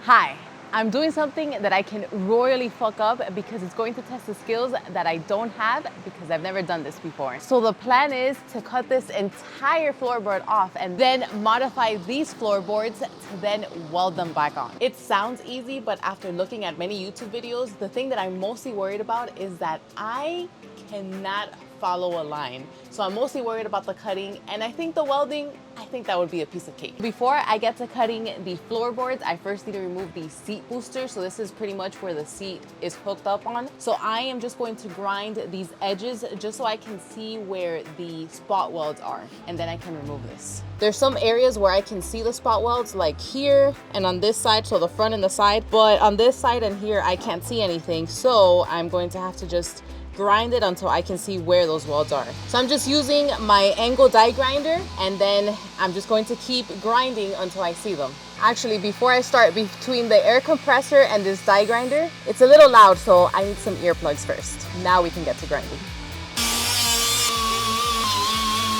Hi, I'm doing something that I can royally fuck up because it's going to test the skills that I don't have because I've never done this before. So the plan is to cut this entire floorboard off and then modify these floorboards to then weld them back on. It sounds easy, but after looking at many YouTube videos, the thing that I'm mostly worried about is that I cannot follow a line. So I'm mostly worried about the cutting, and I think the welding, I think that would be a piece of cake. Before I get to cutting the floorboards, I first need to remove the seat booster. So this is pretty much where the seat is hooked up on. So I am just going to grind these edges just so I can see where the spot welds are, and then I can remove this. There's some areas where I can see the spot welds, like here and on this side, so the front and the side, but on this side and here I can't see anything. So I'm going to have to just grind it until I can see where those welds are. So I'm just using my angle die grinder, and then I'm just going to keep grinding until I see them. Actually, before I start, between the air compressor and this die grinder, it's a little loud, so I need some earplugs first. Now we can get to grinding.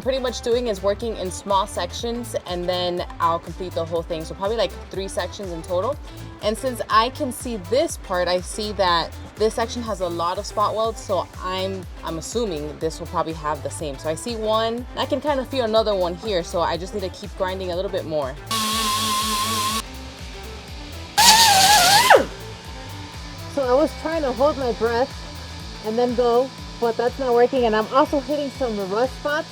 Pretty much doing is working in small sections, and then I'll complete the whole thing. So probably like 3 sections in total. And since I can see this part, I see that this section has a lot of spot welds, so I'm assuming this will probably have the same. So I see one, I can kind of feel another one here, so I just need to keep grinding a little bit more. So I was trying to hold my breath and then go, but that's not working, and I'm also hitting some rust spots.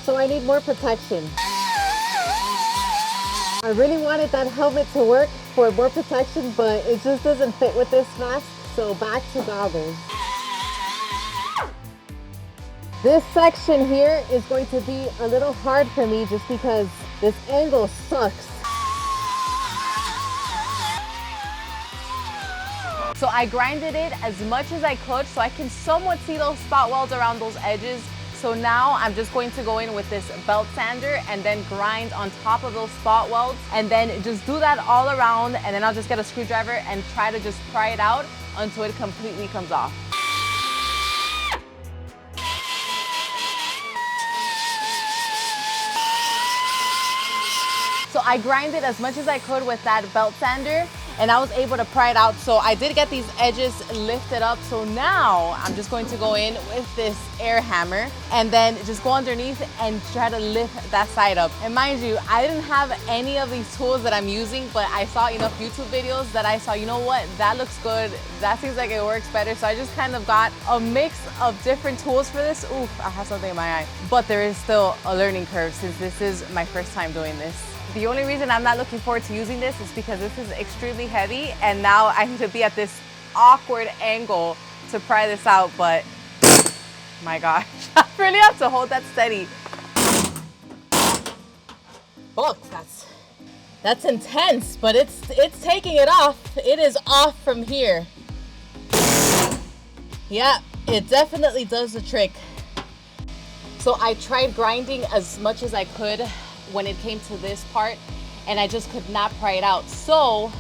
So I need more protection. I really wanted that helmet to work for more protection, but it just doesn't fit with this mask. So back to goggles. This section here is going to be a little hard for me just because this angle sucks. So I grinded it as much as I could so I can somewhat see those spot welds around those edges. So now I'm just going to go in with this belt sander and then grind on top of those spot welds, and then just do that all around, and then I'll just get a screwdriver and try to just pry it out until it completely comes off. So I grinded as much as I could with that belt sander, and I was able to pry it out. So I did get these edges lifted up. So now I'm just going to go in with this air hammer and then just go underneath and try to lift that side up. And mind you, I didn't have any of these tools that I'm using, but I saw enough YouTube videos that I saw, you know what, that looks good. That seems like it works better. So I just kind of got a mix of different tools for this. Oof, I have something in my eye. But there is still a learning curve since this is my first time doing this. The only reason I'm not looking forward to using this is because this is extremely heavy, and now I need to be at this awkward angle to pry this out, but my gosh, I really have to hold that steady. Oh, that's intense, but it's taking it off. It is off from here. Yeah, it definitely does the trick. So I tried grinding as much as I could when it came to this part, and I just could not pry it out. So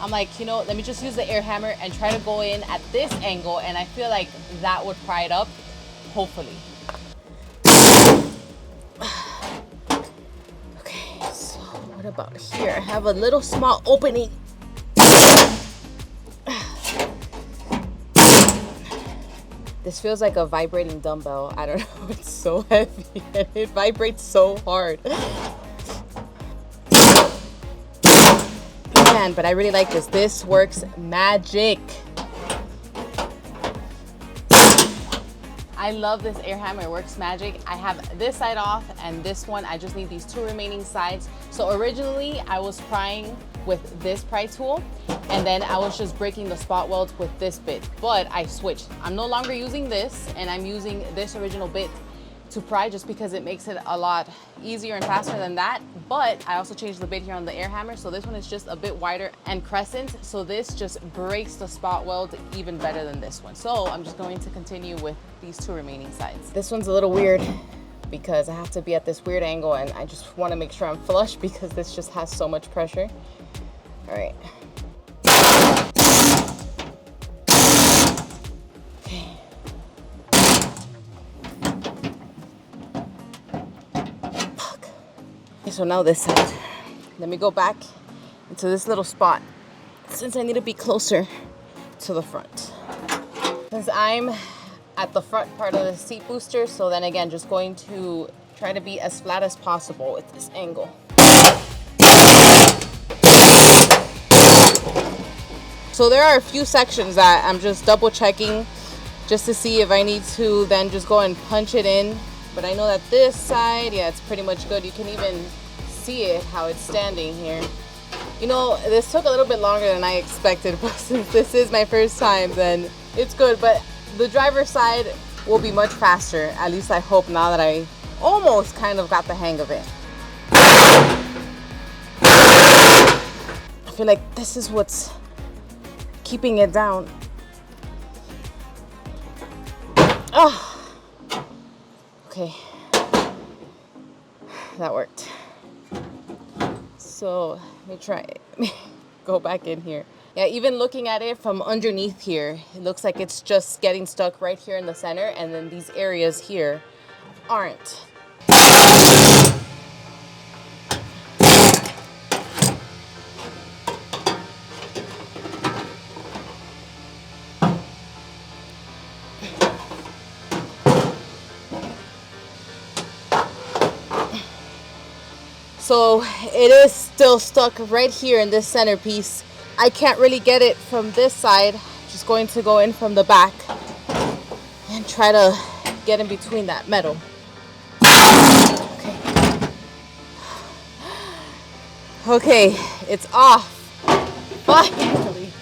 I'm like, you know, let me just use the air hammer and try to go in at this angle, and I feel like that would pry it up, hopefully. Okay, so what about here? I have a little small opening. This feels like a vibrating dumbbell. I don't know, it's so heavy and it vibrates so hard. Man, but I really like this. This works magic. I love this air hammer, it works magic. I have this side off and this one, I just need these 2 remaining sides. So originally I was prying with this pry tool, and then I was just breaking the spot welds with this bit, but I switched. I'm no longer using this, and I'm using this original bit to pry just because it makes it a lot easier and faster than that. But I also changed the bit here on the air hammer, so this one is just a bit wider and crescent, so this just breaks the spot weld even better than this one. So I'm just going to continue with these 2 remaining sides. This one's a little weird because I have to be at this weird angle, and I just want to make sure I'm flush because this just has so much pressure. All right. Okay. Fuck. Okay, so now this side. Let me go back into this little spot. since I need to be closer to the front. Since I'm at the front part of the seat booster, so then again, just going to try to be as flat as possible with this angle. So there are a few sections that I'm just double checking just to see if I need to then just go and punch it in. But I know that this side, yeah, it's pretty much good. You can even see it, how it's standing here. You know, this took a little bit longer than I expected, but since this is my first time, then it's good. But the driver's side will be much faster. At least I hope, now that I almost kind of got the hang of it. I feel like this is what's keeping it down. Oh, okay, that worked. So let me try it. Go back in here. Yeah, even looking at it from underneath here, it looks like it's just getting stuck right here in the center, and then these areas here aren't. So it is still stuck right here in this centerpiece. I can't really get it from this side. Just going to go in from the back and try to get in between that metal. Okay, it's off. Finally.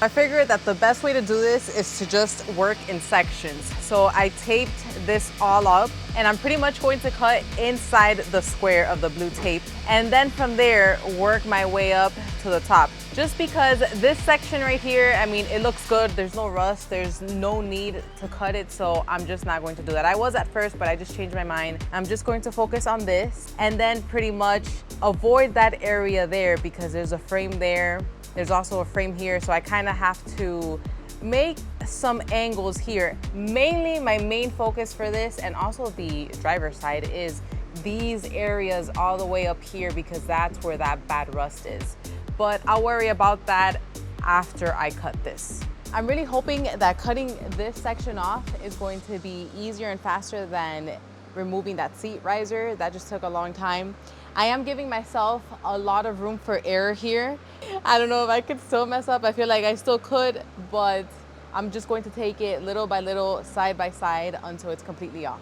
I figured that the best way to do this is to just work in sections. So I taped this all up, and I'm pretty much going to cut inside the square of the blue tape, and then from there work my way up to the top. Just because this section right here, I mean, it looks good. There's no rust, there's no need to cut it, so I'm just not going to do that. I was at first, but I just changed my mind. I'm just going to focus on this and then pretty much avoid that area there because there's a frame there. There's also a frame here, so I kind of have to make some angles here. Mainly, my main focus for this, and also the driver's side, is these areas all the way up here because that's where that bad rust is. But I'll worry about that after I cut this. I'm really hoping that cutting this section off is going to be easier and faster than removing that seat riser. That just took a long time. I am giving myself a lot of room for error here. I don't know if I could still mess up. I feel like I still could, but I'm just going to take it little by little, side by side, until it's completely off.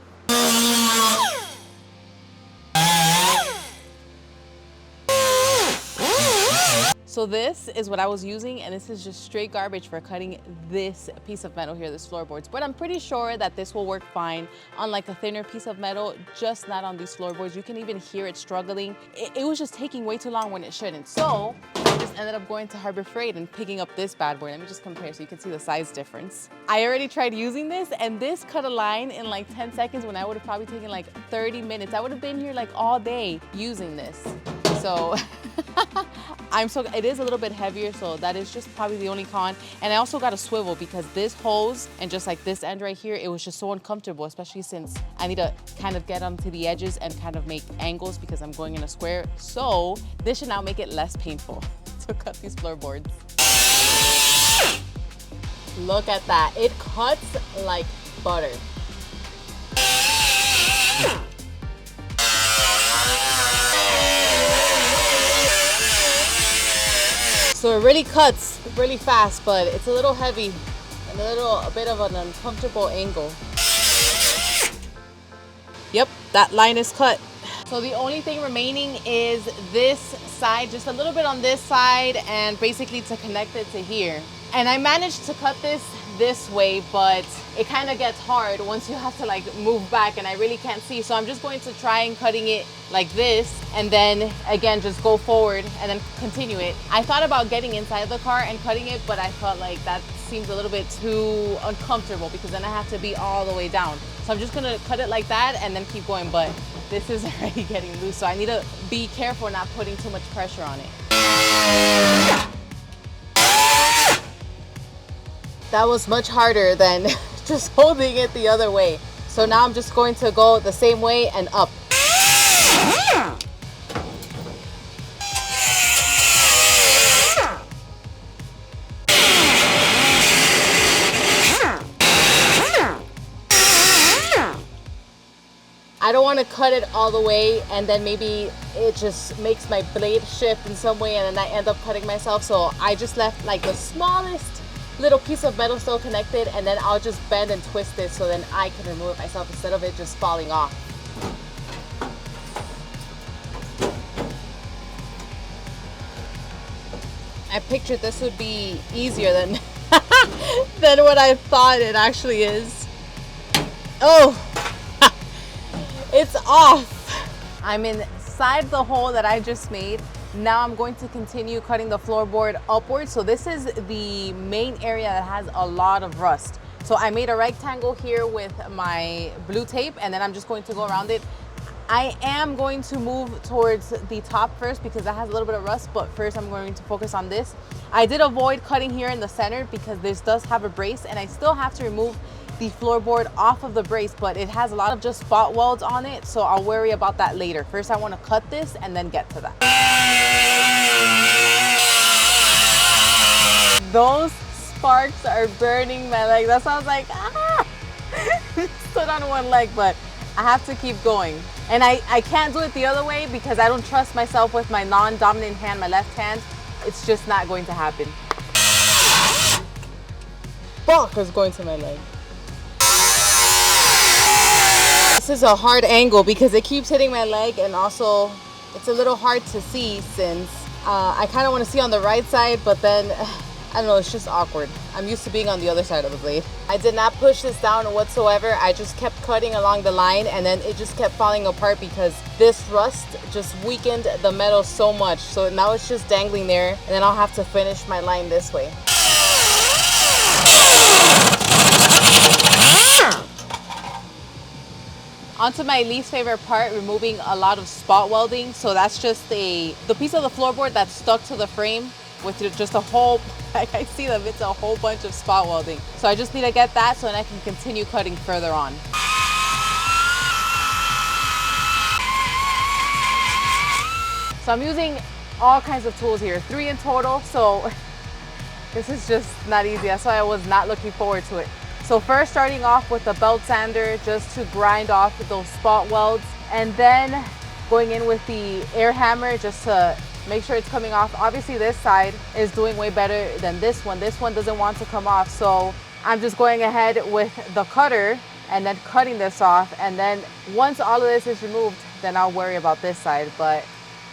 So this is what I was using, and this is just straight garbage for cutting this piece of metal here, this floorboards. But I'm pretty sure that this will work fine on like a thinner piece of metal, just not on these floorboards. You can even hear it struggling. It was just taking way too long when it shouldn't. So I just ended up going to Harbor Freight and picking up this bad boy. Let me just compare so you can see the size difference. I already tried using this, and this cut a line in like 10 seconds when I would have probably taken like 30 minutes. I would have been here like all day using this. So it is a little bit heavier, so that is just probably the only con. And I also got a swivel because this hose and just like this end right here, it was just so uncomfortable, especially since I need to kind of get onto the edges and kind of make angles because I'm going in a square. So this should now make it less painful to cut these floorboards. Look at that, it cuts like butter. So it really cuts really fast, but it's a little heavy and a bit of an uncomfortable angle. Yep, that line is cut. So the only thing remaining is this side, just a little bit on this side, and basically to connect it to here. And I managed to cut this way, but it kind of gets hard once you have to like move back, and I really can't see. So I'm just going to try and cutting it like this, and then again just go forward and then continue it. I thought about getting inside the car and cutting it, but I felt like that seems a little bit too uncomfortable because then I have to be all the way down. So I'm just gonna cut it like that and then keep going, but this is already getting loose, so I need to be careful not putting too much pressure on it. That was much harder than just holding it the other way. So now I'm just going to go the same way and up. I don't want to cut it all the way and then maybe it just makes my blade shift in some way and then I end up cutting myself. So I just left like the smallest little piece of metal still connected, and then I'll just bend and twist it so then I can remove it myself instead of it just falling off. I pictured this would be easier than than what I thought it actually is. Oh, it's off. I'm inside the hole that I just made. Now I'm going to continue cutting the floorboard upwards. So this is the main area that has a lot of rust. So I made a rectangle here with my blue tape, and then I'm just going to go around it. I am going to move towards the top first because that has a little bit of rust, but first I'm going to focus on this. I did avoid cutting here in the center because this does have a brace, and I still have to remove the floorboard off of the brace, but it has a lot of just spot welds on it, so I'll worry about that later. First I want to cut this and then get to that. Those sparks are burning my leg. That sounds like stood on one leg, but I have to keep going. And I can't do it the other way because I don't trust myself with my non-dominant hand, my left hand. It's just not going to happen. Fuck is going to my leg. This is a hard angle because it keeps hitting my leg, and also it's a little hard to see since I kind of want to see on the right side, but then I don't know, it's just awkward. I'm used to being on the other side of the blade. I did not push this down whatsoever. I just kept cutting along the line, and then it just kept falling apart because this rust just weakened the metal so much. So now it's just dangling there, and then I'll have to finish my line this way. Onto my least favorite part, removing a lot of spot welding. So that's just the piece of the floorboard that's stuck to the frame with just a whole, like I see them, it's a whole bunch of spot welding. So I just need to get that so then I can continue cutting further on. So I'm using all kinds of tools here, 3 in total. So this is just not easy. That's why I was not looking forward to it. So first starting off with the belt sander just to grind off those spot welds, and then going in with the air hammer just to make sure it's coming off. Obviously this side is doing way better than this one. This one doesn't want to come off, so I'm just going ahead with the cutter and then cutting this off, and then once all of this is removed, then I'll worry about this side. But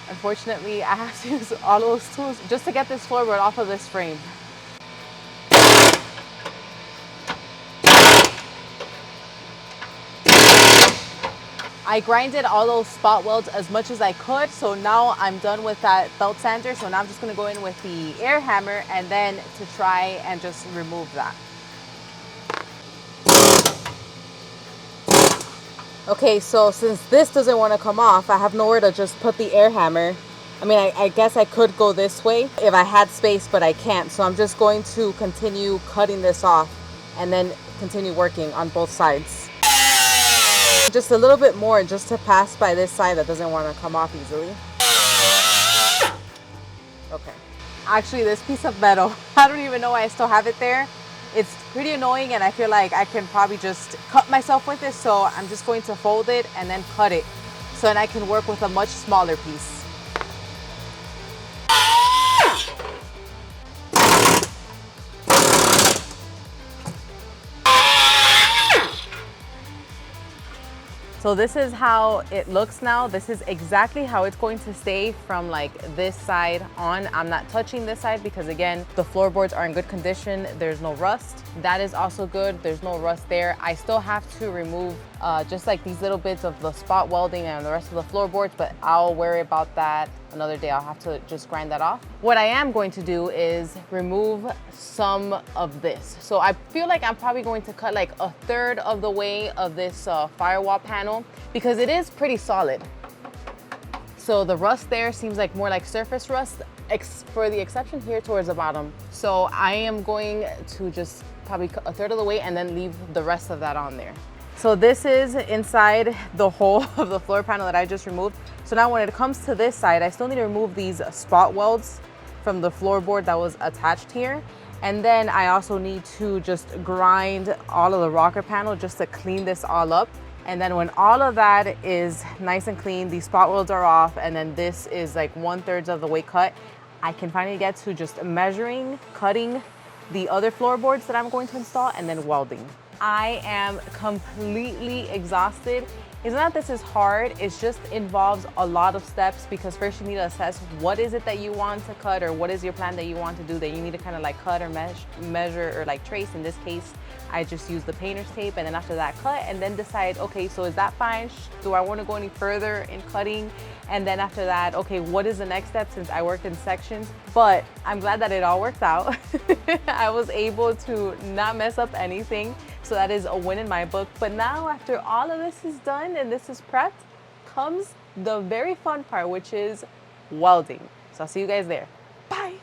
unfortunately I have to use all those tools just to get this floorboard off of this frame. I grinded all those spot welds as much as I could, so now I'm done with that belt sander. So now I'm just going to go in with the air hammer and then to try and just remove that. Okay, so since this doesn't want to come off, I have nowhere to just put the air hammer. I mean, I guess I could go this way if I had space, but I can't. So I'm just going to continue cutting this off and then continue working on both sides. Just a little bit more just to pass by this side that doesn't want to come off easily. Okay. Actually, this piece of metal, I don't even know why I still have it there. It's pretty annoying, and I feel like I can probably just cut myself with it. So I'm just going to fold it and then cut it so then I can work with a much smaller piece. So this is how it looks now. This is exactly how it's going to stay from like this side on. I'm not touching this side because again, the floorboards are in good condition. There's no rust. That is also good. There's no rust there. I still have to remove just like these little bits of the spot welding and the rest of the floorboards, but I'll worry about that another day. I'll have to just grind that off. What I am going to do is remove some of this. So I feel like I'm probably going to cut like 1/3 of the way of this firewall panel because it is pretty solid. So the rust there seems like more like surface rust for the exception here towards the bottom. So I am going to just probably cut 1/3 of the way and then leave the rest of that on there. So this is inside the hole of the floor panel that I just removed. So now when it comes to this side, I still need to remove these spot welds from the floorboard that was attached here. And then I also need to just grind all of the rocker panel just to clean this all up. And then when all of that is nice and clean, these spot welds are off, and then this is like 1/3 of the way cut, I can finally get to just measuring, cutting the other floorboards that I'm going to install, and then welding. I am completely exhausted. It's not that this is hard, it just involves a lot of steps, because first you need to assess what is it that you want to cut, or what is your plan that you want to do, that you need to kind of like cut or measure or like trace. In this case, I just use the painter's tape, and then after that cut, and then decide, okay, so is that fine? Do I want to go any further in cutting? And then after that, okay, what is the next step, since I worked in sections? But I'm glad that it all worked out. I was able to not mess up anything. So that is a win in my book. But now after all of this is done and this is prepped, comes the very fun part, which is welding. So I'll see you guys there. Bye.